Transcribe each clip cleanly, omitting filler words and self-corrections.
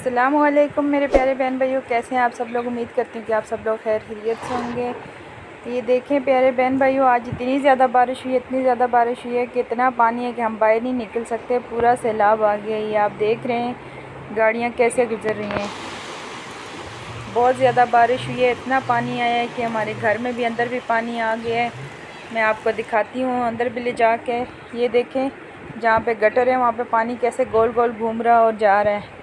अस्सलामुअलैकुम मेरे प्यारे बहन भाइयों, कैसे हैं आप सब लोग। उम्मीद करती हूँ कि आप सब लोग खैर खैरियत से होंगे। ये देखें प्यारे बहन भाइयों, आज इतनी ज़्यादा बारिश हुई, इतनी ज़्यादा बारिश हुई है कि इतना पानी है कि हम बाहर नहीं निकल सकते। पूरा सैलाब आ गया। ये आप देख रहे हैं गाड़ियाँ कैसे गुजर रही हैं। बहुत ज़्यादा बारिश हुई है, इतना पानी आया है कि हमारे घर में भी अंदर भी पानी आ गया है। मैं आपको दिखाती हूँ अंदर भी ले जा के। ये देखें जहाँ पे गटर है वहाँ पे पानी कैसे गोल गोल घूम रहा और जा रहा है।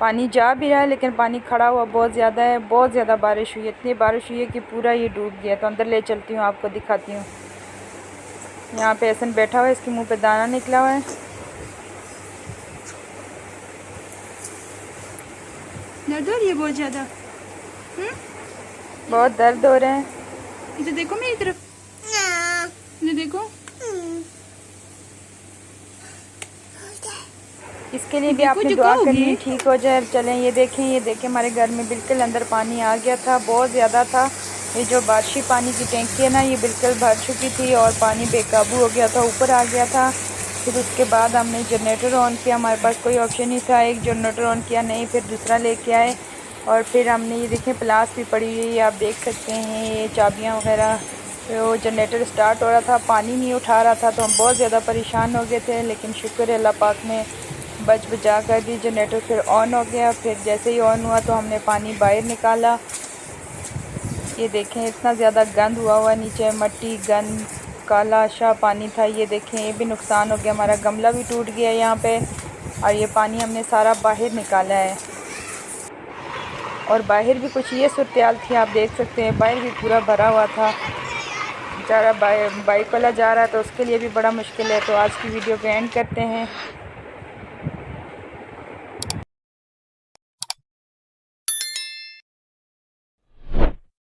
पानी जा भी रहा है लेकिन पानी खड़ा हुआ बहुत ज़्यादा है। बहुत ज़्यादा बारिश हुई है, इतनी बारिश हुई है कि पूरा ये डूब गया। तो अंदर ले चलती हूँ, आपको दिखाती हूँ। यहाँ पे एहसन बैठा हुआ है, इसके मुंह पे दाना निकला हुआ है। दर्द हो रही है बहुत ज़्यादा। बहुत दर्द हो रहा है। इधर देखो मेरी तरफ, इधर देखो। इसके लिए भी आपने दुआ करनी है ठीक हो जाए। चलें ये देखें हमारे घर में बिल्कुल अंदर पानी आ गया था, बहुत ज़्यादा था। ये जो बारिशी पानी की टैंकी है ना, ये बिल्कुल भर चुकी थी और पानी बेकाबू हो गया था, ऊपर आ गया था। फिर उसके बाद हमने जनरेटर ऑन किया, हमारे पास कोई ऑप्शन नहीं था। एक जनरेटर ऑन किया, नहीं फिर दूसरा लेके आए और फिर हमने ये देखें प्लास भी पड़ी हुई है, आप देख सकते हैं ये चाबियाँ वगैरह। तो जनरेटर स्टार्ट हो रहा था, पानी नहीं उठा रहा था, तो हम बहुत ज़्यादा परेशान हो गए थे। लेकिन शुक्र है अल्लाह पाक ने बच बचा कर दी। जनरेटर फिर ऑन हो गया। फिर जैसे ही ऑन हुआ तो हमने पानी बाहर निकाला। ये देखें इतना ज़्यादा गंद हुआ नीचे, मट्टी गंद काला शाह पानी था। ये देखें ये भी नुकसान हो गया, हमारा गमला भी टूट गया यहाँ पे। और ये पानी हमने सारा बाहर निकाला है। और बाहर भी कुछ ये सूरत थी, आप देख सकते हैं बाहर भी पूरा भरा हुआ था। बेचारा बाइक वाला जा रहा है तो उसके लिए भी बड़ा मुश्किल है। तो आज की वीडियो को एंड करते हैं।